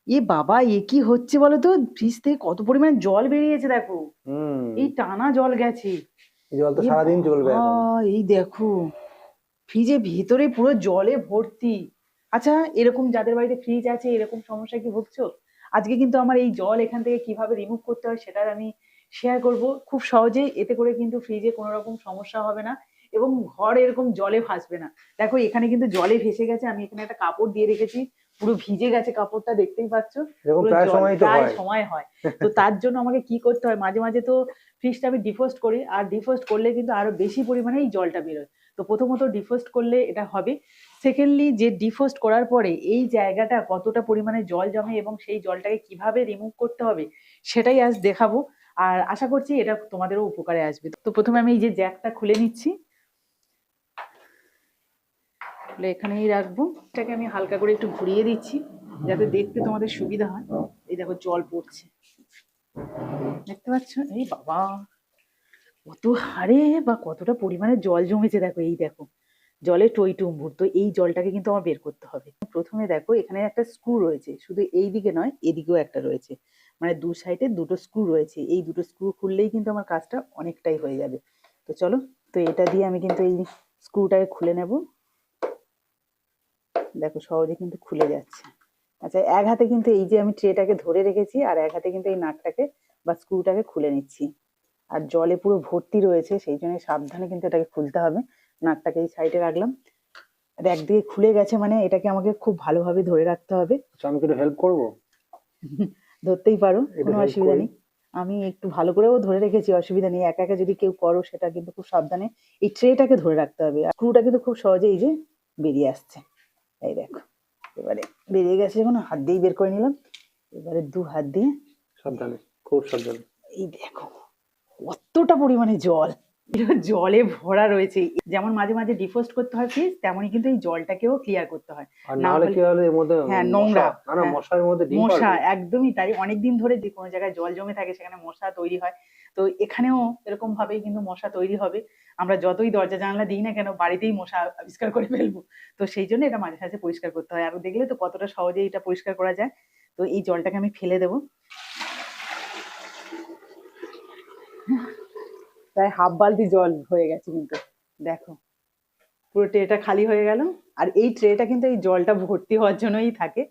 এ বাবা, এ কি হচ্ছে বলো তো? ফ্রিজ থেকে কত পরিমাণে জল বেরিয়েছে দেখো। হুম। এই টানা জল গেছে। এই জল তো এ সারাদিন চলবে বাবা, এখন। এই দেখো ফ্রিজের ভিতরে পুরো জলে ভর্তি। আচ্ছা, এরকম যাদের বাড়িতে ফ্রিজ আছে এরকম সমস্যা কি ভুগছো? আজকে কিন্তু আমার এই জল এখান থেকে কিভাবে রিমুভ করতে হয় সেটার আমি শেয়ার করব খুব সহজেই। এতে করে কিন্তু ফ্রিজে কোনো রকম সমস্যা হবে না এবং ঘর এরকম জলে ভাসবে না। দেখো এখানে কিন্তু জলে ভেসে গেছে, আমি এখানে একটা কাপড় দিয়ে রেখেছি, পুরো ভিজে গেছে কাপড়টা, দেখতেই পাচ্ছ। এরকম পুরো প্রায় জল সময়ই তো প্রায় হয়। সময় হয়। তো তার জন্য আমাকে কি করতে হয়, মাঝে মাঝে তো ফ্রিজটা আমি ডিফ্রস্ট করি, আর ডিফ্রস্ট করলে কিন্তু আরো বেশি পরিমাণে এই জলটা বেরোয়। তো প্রথমত ডিফ্রস্ট করলে এটা হবে। সেকেন্ডলি, যে ডিফ্রস্ট করার পরে এই জায়গাটা কতটা পরিমাণে জল জমে এবং সেই জলটাকে কিভাবে রিমুভ করতে হবে সেটাই আজ দেখাবো। আর আশা করছি এটা তোমাদেরও উপকারে আসবে। তো প্রথমে আমি এই যে জ্যাকটা খুলে নিচ্ছি, খুলে এখানেই রাখবো। এটাকে আমি হালকা করে একটু ঘুরিয়ে দিচ্ছি যাতে দেখতে তোমাদের সুবিধা হয়। এই দেখো জল পড়ছে, দেখতে পাচ্ছ? এই বাবা, কত হারে বা কতটা পরিমাণে জল জমেছে দেখো। এই দেখো জলে টইটুম্বুর। তো এই জলটাকে কিন্তু আমার বের করতে হবে। প্রথমে দেখো এখানে একটা স্ক্রু রয়েছে, শুধু এই দিকে নয় এদিকেও একটা রয়েছে, মানে দু সাইডে দুটো স্ক্রু রয়েছে। এই দুটো স্ক্রু খুললেই কিন্তু আমার কাজটা অনেকটাই হয়ে যাবে। তো চলো, তো এটা দিয়ে আমি কিন্তু এই স্ক্রুটাকে খুলে নেব। দেখো সহজে কিন্তু খুলে যাচ্ছে। আচ্ছা, এক হাতে কিন্তু এই যে আমি ট্রেটাকে ধরে রেখেছি আর এক হাতে কিন্তু এই নাটটাকে বা স্ক্রুটাকে খুলে নিচ্ছি। আর জলে পুরো ভর্তি রয়েছে, সেই জন্য সাবধানে কিন্তু এটাকে খুলতে হবে। নাটটাকে এই সাইডে রাখলাম, আর একদিকে খুলে গেছে মানে এটাকে আমাকে খুব ভালোভাবে ধরে রাখতে হবে। আচ্ছা, আমি কি একটু হেল্প করবো? ধরতেই পারো, একটু কোনো হেল্প অসুবিধা করি। নেই। আমি একটু ভালো করেও ধরে রেখেছি, অসুবিধা নেই। একা একা যদি কেউ করো সেটা কিন্তু খুব সাবধানে এই ট্রেটাকে ধরে রাখতে হবে। আর স্ক্রুটা কিন্তু খুব সহজে এই যে বেরিয়ে আসছে। এই দেখো, এবারে বেরিয়ে গেছে যখন হাত দিয়েই বের করে নিলাম। এবারে দু হাত দিয়ে সাবধানে, খুব সাবধানে। এই দেখো কতটা পরিমাণে জল, এটা জলে ভরা রয়েছে। যেমন মাঝে মাঝে ডিফ্রস্ট করতে হয় ফ্রিজ, তেমনই কিন্তু এই জলটাকেও ক্লিয়ার করতে হয়। আর না না হলে হলে কি হলে এর মধ্যে হ্যাঁ, মশা, নোংরা। না না, হ্যাঁ, মশার মধ্যে ডিম মশা, পারবে। একদমই তাই। অনেকদিন ধরে যে কোনো জায়গায় জল জমে থাকে সেখানে মশা তৈরি হয়। তো এখানেও এরকম ভাবেই কিন্তু মশা তৈরি হবে। আমরা যতই দরজা জানালা দিই না কেন, বাড়িতেই মশা আবিষ্কার করে ফেলবো। তো সেই জন্য এটা মাঝে সাঝে পরিষ্কার করতে হয়। আর দেখলে তো কতটা সহজে এটা পরিষ্কার করা যায়। তো এই জলটাকে আমি ফেলে দেবো। প্রায় হাফ বালতি জল হয়ে গেছে কিন্তু, দেখো পুরো ট্রেটা খালি হয়ে গেল। আর এই ট্রেটা কিন্তু এই জলটা ভর্তি হওয়ার জন্যই থাকে।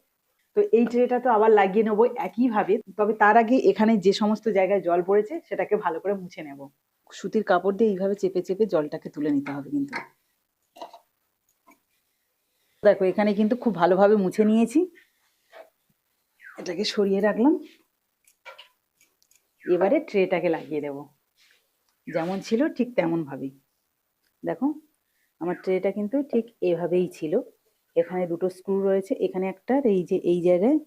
তো এই ট্রেটা তো আবার লাগিয়ে নেবো একইভাবে, তবে তার আগে এখানে যে সমস্ত জায়গায় জল পড়েছে সেটাকে ভালো করে মুছে নেব। সুতির কাপড় দিয়ে এইভাবে চেপে চেপে জলটাকে তুলে নিতে হবে কিন্তু। দেখো এখানে কিন্তু খুব ভালোভাবে মুছে নিয়েছি, এটাকে সরিয়ে রাখলাম। এবারে ট্রেটাকে লাগিয়ে দেব যেমন ছিল ঠিক তেমন ভাবেই। দেখো আমার ট্রেটা কিন্তু ঠিক এভাবেই ছিল। এখানে দুটো স্ক্রু রয়েছে, এখানে একটা, আর এই যে এই জায়গায়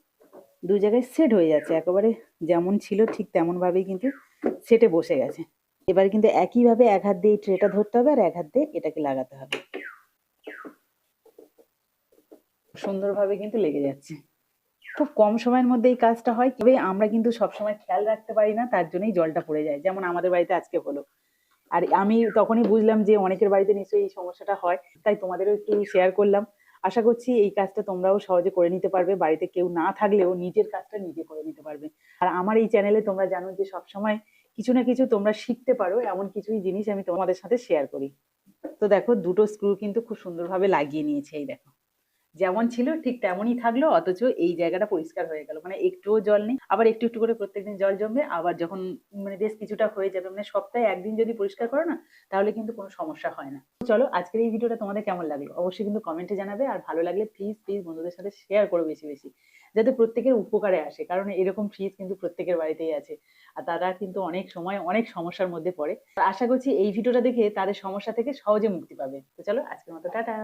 দু জায়গায় সেট হয়ে যাচ্ছে একেবারে। যেমন ছিল ঠিক তেমন ভাবেই কিন্তু সেটে বসে গেছে। এবার কিন্তু একইভাবে এক হাত দিয়ে এই ট্রেটা ধরতে হবে আর এক হাত দিয়ে এটাকে লাগাতে হবে। সুন্দরভাবে কিন্তু লেগে যাচ্ছে। খুব কম সময়ের মধ্যে এই কাজটা হয়, তবে আমরা কিন্তু সবসময় খেয়াল রাখতে পারি না, তার জন্যই জলটা পড়ে যায়। যেমন আমাদের বাড়িতে আজকে হলো। আর আমি তখনই বুঝলাম যে অনেকের বাড়িতে নিশ্চয়ই এই সমস্যাটা হয়, তাই তোমাদেরও একটু শেয়ার করলাম। আশা করছি এই কাজটা তোমরাও সহজে করে নিতে পারবে, বাড়িতে কেউ না থাকলেও নিজের কাজটা নিজে করে নিতে পারবে। আর আমার এই চ্যানেলে তোমরা জানো যে সবসময় কিছু না কিছু তোমরা শিখতে পারো, এমন কিছুই জিনিস আমি তোমাদের সাথে শেয়ার করি। তো দেখো দুটো স্ক্রু কিন্তু খুব সুন্দরভাবে লাগিয়ে নিয়েছে। এই দেখো যেমন ছিল ঠিক তেমনই থাকলো, অথচ এই জায়গাটা পরিষ্কার হয়ে গেল, মানে একটুও জল নেই। আবার একটু একটু করে প্রত্যেকদিন জল জমবে, আবার যখন মানে বেশ কিছুটা হয়ে যাবে, মানে সপ্তাহে একদিন যদি পরিষ্কার করো না তাহলে কিন্তু কোনো সমস্যা হয় না। চলো আজকের এই ভিডিওটা তোমাদের কেমন লাগলো অবশ্যই কিন্তু কমেন্টে জানাবে। আর ভালো লাগলে প্লিজ প্লিজ বন্ধুদের সাথে শেয়ার করো বেশি বেশি, যাতে প্রত্যেকের উপকারে আসে। কারণ এরকম ফ্রিজ কিন্তু প্রত্যেকের বাড়িতেই আছে, আর তারা কিন্তু অনেক সময় অনেক সমস্যার মধ্যে পড়ে। আশা করছি এই ভিডিওটা দেখে তাদের সমস্যা থেকে সহজে মুক্তি পাবে। তো চলো আজকের মতো টাটা।